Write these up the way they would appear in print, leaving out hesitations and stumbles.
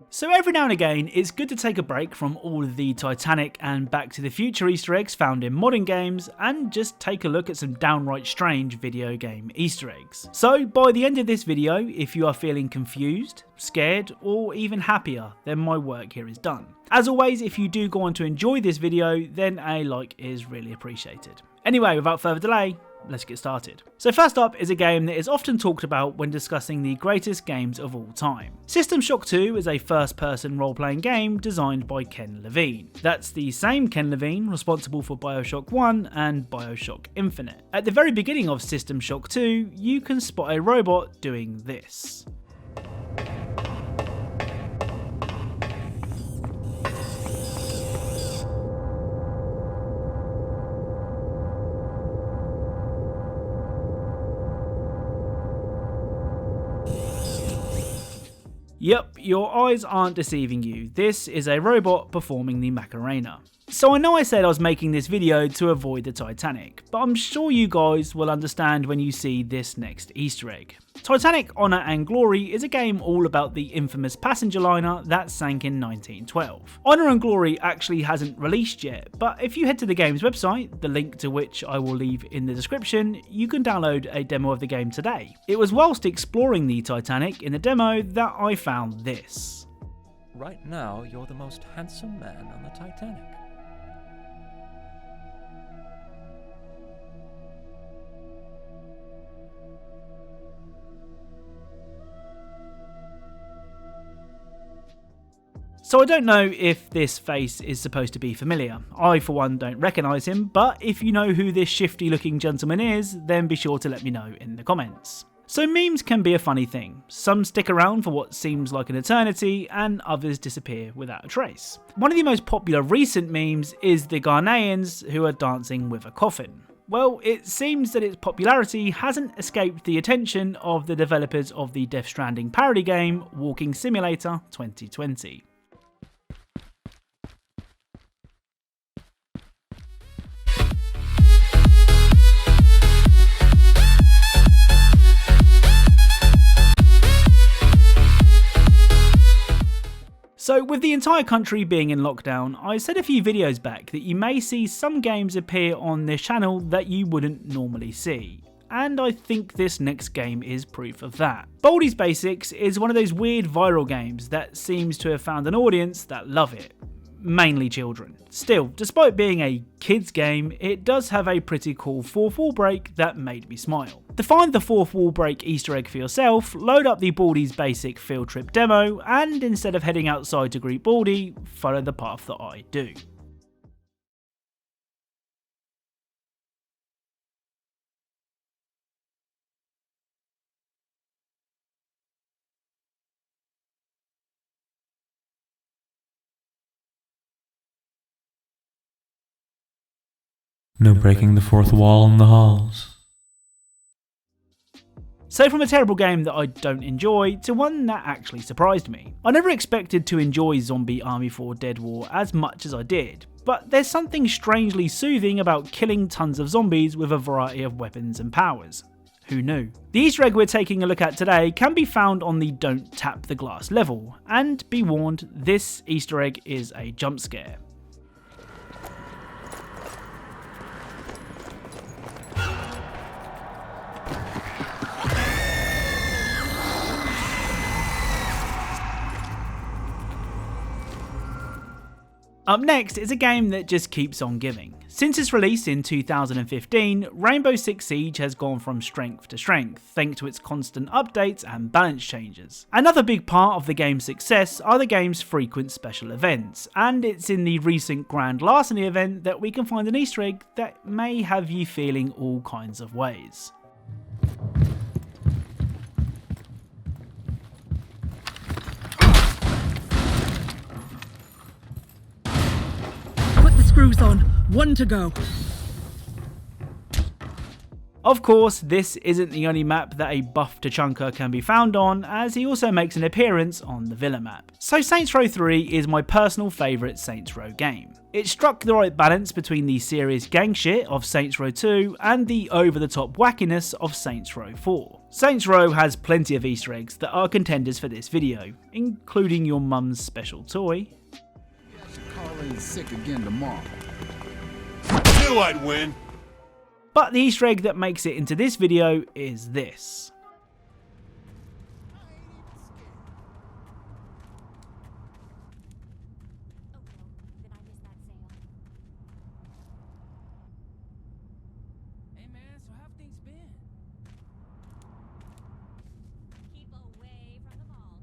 So every now and again, it's good to take a break from all of the Titanic and Back to the Future Easter eggs found in modern games and just take a look at some downright strange video game Easter eggs. So by the end of this video, if you are feeling confused, scared, or even happier, then my work here is done. As always, if you do go on to enjoy this video, then a like is really appreciated. Anyway, without further delay, let's get started. So first up is a game that is often talked about when discussing the greatest games of all time. System Shock 2 is a first-person role-playing game designed by Ken Levine. That's the same Ken Levine responsible for BioShock 1 and BioShock Infinite. At the very beginning of System Shock 2, you can spot a robot doing this. Yep, your eyes aren't deceiving you, this is a robot performing the Macarena. So I know I said I was making this video to avoid the Titanic, but I'm sure you guys will understand when you see this next Easter egg. Titanic Honour and Glory is a game all about the infamous passenger liner that sank in 1912. Honour and Glory actually hasn't released yet, but if you head to the game's website, the link to which I will leave in the description, you can download a demo of the game today. It was whilst exploring the Titanic in the demo that I found this. Right now, you're the most handsome man on the Titanic. So I don't know if this face is supposed to be familiar. I for one don't recognise him, but if you know who this shifty looking gentleman is, then be sure to let me know in the comments. So memes can be a funny thing. Some stick around for what seems like an eternity, and others disappear without a trace. One of the most popular recent memes is the Ghanaians who are dancing with a coffin. Well, it seems that its popularity hasn't escaped the attention of the developers of the Death Stranding parody game Walking Simulator 2020. So with the entire country being in lockdown, I said a few videos back that you may see some games appear on this channel that you wouldn't normally see. And I think this next game is proof of that. Baldis Basics is one of those weird viral games that seems to have found an audience that love it. Mainly children. Still, despite being a kids game, it does have a pretty cool fourth wall break that made me smile. To find the fourth wall break Easter egg for yourself, load up the Baldis Basic field trip demo, and instead of heading outside to greet Baldi, follow the path that I do. No breaking the fourth wall in the halls. So from a terrible game that I don't enjoy, to one that actually surprised me. I never expected to enjoy Zombie Army 4 Dead War as much as I did, but there's something strangely soothing about killing tons of zombies with a variety of weapons and powers. Who knew? The Easter egg we're taking a look at today can be found on the Don't Tap the Glass level, and be warned, this Easter egg is a jump scare. Up next is a game that just keeps on giving. Since its release in 2015, Rainbow Six Siege has gone from strength to strength, thanks to its constant updates and balance changes. Another big part of the game's success are the game's frequent special events, and it's in the recent Grand Larceny event that we can find an Easter egg that may have you feeling all kinds of ways. Screws on. 1 to go. Of course, this isn't the only map that a buff Tachanka can be found on, as he also makes an appearance on the Villa map. So Saints Row 3 is my personal favourite Saints Row game. It struck the right balance between the serious gang shit of Saints Row 2 and the over-the-top wackiness of Saints Row 4. Saints Row has plenty of Easter eggs that are contenders for this video, including your mum's special toy. Sick again tomorrow. Knew I'd win. But the Easter egg that makes it into this video is this. Hey man, so how have things been? Keep away from the mall,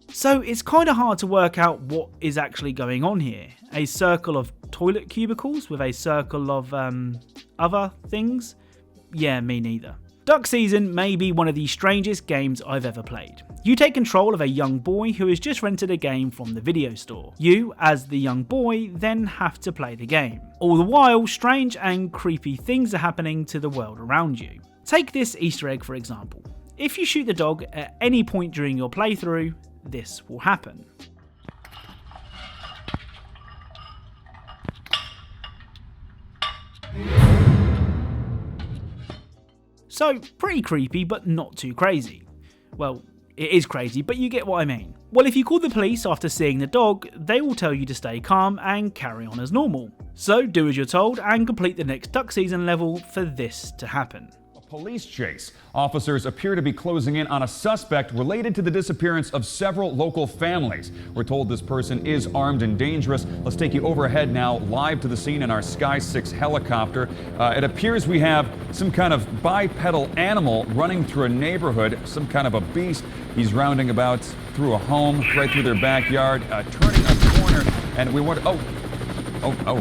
Shelly. So it's kind of hard to work out what is actually going on here. A circle of toilet cubicles with a circle of other things? Yeah, me neither. Duck Season may be one of the strangest games I've ever played. You take control of a young boy who has just rented a game from the video store. You, as the young boy, then have to play the game. All the while, strange and creepy things are happening to the world around you. Take this Easter egg for example. If you shoot the dog at any point during your playthrough, this will happen. So, pretty creepy, but not too crazy. Well, it is crazy, but you get what I mean. Well, if you call the police after seeing the dog, they will tell you to stay calm and carry on as normal. So do as you're told and complete the next Duck Season level for this to happen. Police chase. Officers appear to be closing in on a suspect related to the disappearance of several local families. We're told this person is armed and dangerous. Let's take you overhead now, live to the scene in our Sky 6 helicopter. It appears we have some kind of bipedal animal running through a neighborhood, some kind of a beast. He's rounding about through a home, right through their backyard, turning a corner, and we want to... Oh no,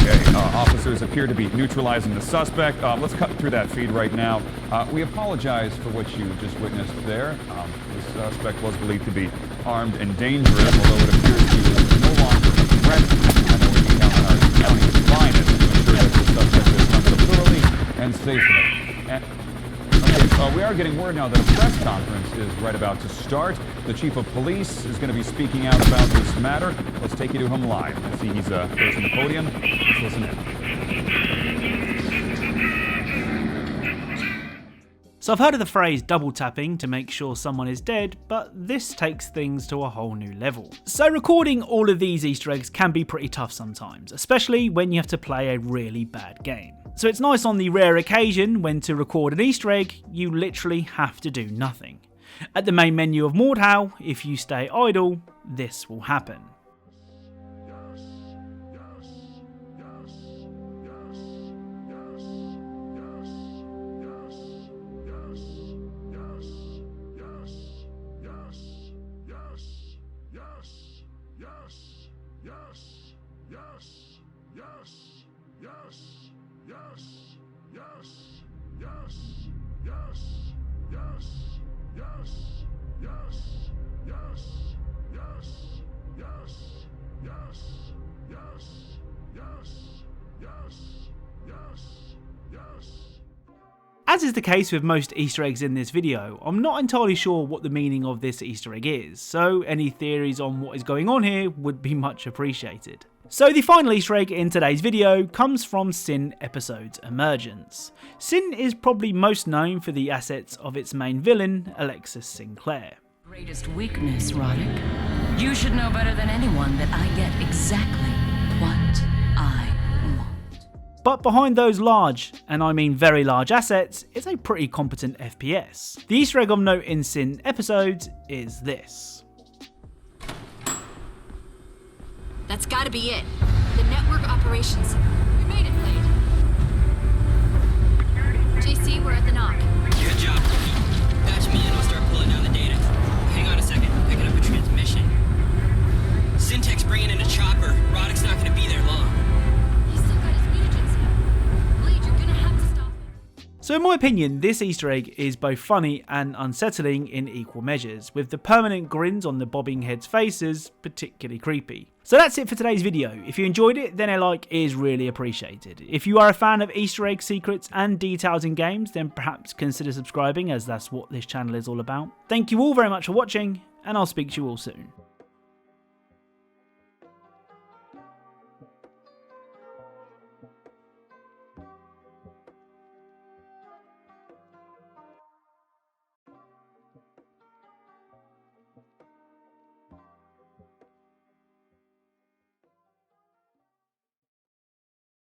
okay. Officers appear to be neutralizing the suspect. Let's cut through that feed right now. We apologize for what you just witnessed there. The suspect was believed to be armed and dangerous, although it appears he is no longer a threat. I know we can count on our county's finest to ensure that the suspect is handled thoroughly and safely. We are getting word now that a press conference is right about to start. The chief of police is going to be speaking out about this matter. Let's take you to him live. I see he's facing the podium. Let's listen in. So I've heard of the phrase double tapping to make sure someone is dead, but this takes things to a whole new level. So recording all of these Easter eggs can be pretty tough sometimes, especially when you have to play a really bad game. So it's nice on the rare occasion when to record an Easter egg, you literally have to do nothing. At the main menu of Mordhau, if you stay idle, this will happen. As is the case with most Easter eggs in this video, I'm not entirely sure what the meaning of this Easter egg is, so any theories on what is going on here would be much appreciated. So the final Easter egg in today's video comes from Sin Episode's Emergence. Sin is probably most known for the assets of its main villain, Alexis Sinclair. Greatest weakness, Roddick. You should know better than anyone that I get exactly what I want. But behind those large, and I mean very large assets, is a pretty competent FPS. The Easter egg of note in Sin Episodes is this. That's gotta be it. The network operations. We made it, Blade. JC, we're at the knock. Good job. Patch me in, I'll start pulling down the data. Hang on a second, I'm picking up a transmission. Syntech's bringing in a chopper. Roddick's not gonna be there long. He's still got his mutagens. Blade, you're gonna have to stop him. So So in my opinion, this Easter egg is both funny and unsettling in equal measures, with the permanent grins on the bobbing heads' faces particularly creepy. So that's it for today's video. If you enjoyed it, then a like is really appreciated. If you are a fan of Easter egg secrets and details in games, then perhaps consider subscribing, as that's what this channel is all about. Thank you all very much for watching, and I'll speak to you all soon.